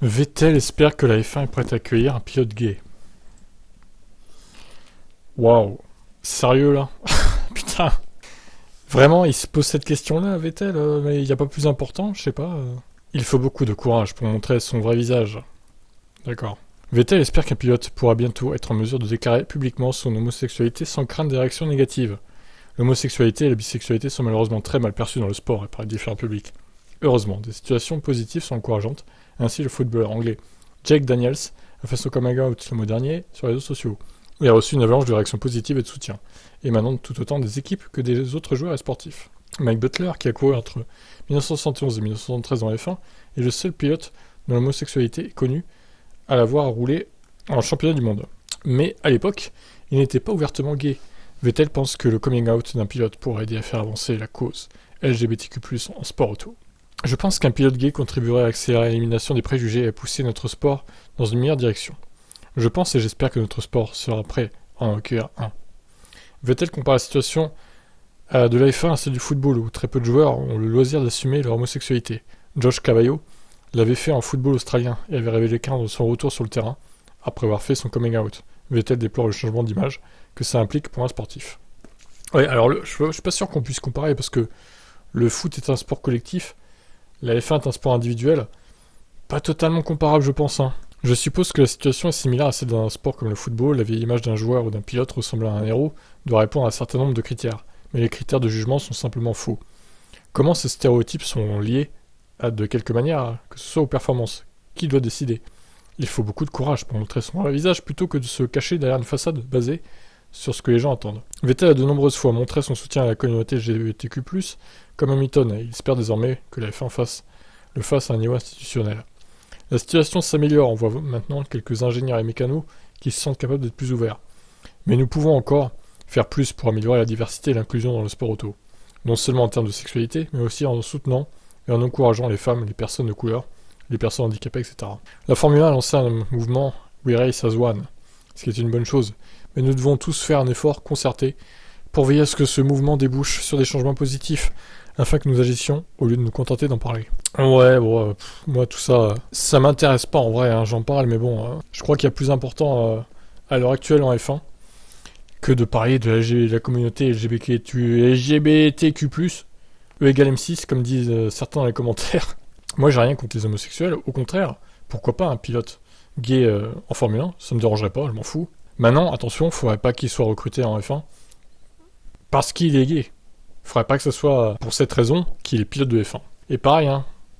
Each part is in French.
Vettel espère que la F1 est prête à accueillir un pilote gay. Waouh. Sérieux là? Putain. Vraiment, il se pose cette question-là, Vettel, mais il n'y a pas plus important, je sais pas. Il faut beaucoup de courage pour montrer son vrai visage. D'accord. Vettel espère qu'un pilote pourra bientôt être en mesure de déclarer publiquement son homosexualité sans craindre des réactions négatives. L'homosexualité et la bisexualité sont malheureusement très mal perçues dans le sport et par les différents publics. Heureusement, des situations positives sont encourageantes. Ainsi, le footballeur anglais Jake Daniels a fait son coming out le mois dernier sur les réseaux sociaux. Il a reçu une avalanche de réactions positives et de soutien, émanant tout autant des équipes que des autres joueurs et sportifs. Mike Butler, qui a couru entre 1971 et 1973 en F1, est le seul pilote dont l'homosexualité est connue à l'avoir roulé en championnat du monde. Mais à l'époque, il n'était pas ouvertement gay. Vettel pense que le coming out d'un pilote pourrait aider à faire avancer la cause LGBTQ+, en sport auto. Je pense qu'un pilote gay contribuerait à accélérer l'élimination des préjugés et à pousser notre sport dans une meilleure direction. Je pense et j'espère que notre sport sera prêt à en accueillir un. Vettel compare la situation de la F1 à celle du football, où très peu de joueurs ont le loisir d'assumer leur homosexualité. Josh Cavallo l'avait fait en football australien et avait révélé craindre son retour sur le terrain après avoir fait son coming out. Vettel déplore le changement d'image que ça implique pour un sportif. Ouais, alors je suis pas sûr qu'on puisse comparer parce que le foot est un sport collectif, la F1 est un sport individuel, pas totalement comparable je pense. Je suppose que la situation est similaire à celle d'un sport comme le football. La vieille image d'un joueur ou d'un pilote ressemblant à un héros doit répondre à un certain nombre de critères, mais les critères de jugement sont simplement faux. Comment ces stéréotypes sont liés de quelque manière, que ce soit aux performances? Qui doit décider? Il faut beaucoup de courage pour montrer son vrai visage plutôt que de se cacher derrière une façade basée sur ce que les gens attendent. Vettel a de nombreuses fois montré son soutien à la communauté LGBTQ+, comme Hamilton, et il espère désormais que la F1 le fasse à un niveau institutionnel. La situation s'améliore, on voit maintenant quelques ingénieurs et mécanos qui se sentent capables d'être plus ouverts. Mais nous pouvons encore faire plus pour améliorer la diversité et l'inclusion dans le sport auto. Non seulement en termes de sexualité, mais aussi en soutenant et en encourageant les femmes, les personnes de couleur, les personnes handicapées, etc. La Formule 1 a lancé un mouvement We Race as One, ce qui est une bonne chose, mais nous devons tous faire un effort concerté pour veiller à ce que ce mouvement débouche sur des changements positifs, afin que nous agissions au lieu de nous contenter d'en parler. Ouais, bon, moi tout ça, ça m'intéresse pas en vrai, j'en parle, mais bon, je crois qu'il y a plus important à l'heure actuelle en F1 que de parler de la communauté LGBTQ+, E égale M6, comme disent certains dans les commentaires. Moi j'ai rien contre les homosexuels, au contraire, pourquoi pas un pilote gay en Formule 1, ça me dérangerait pas, je m'en fous. Maintenant, attention, faudrait pas qu'il soit recruté en F1 parce qu'il est gay. Faudrait pas que ce soit pour cette raison qu'il est pilote de F1. Et pareil,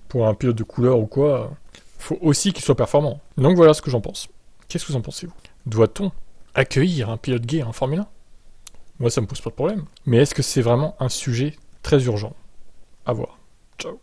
pour un pilote de couleur ou quoi, faut aussi qu'il soit performant. Donc voilà ce que j'en pense. Qu'est-ce que vous en pensez, vous? Doit-on accueillir un pilote gay en Formule 1? Moi, ça me pose pas de problème. Mais est-ce que c'est vraiment un sujet très urgent? À voir. Ciao.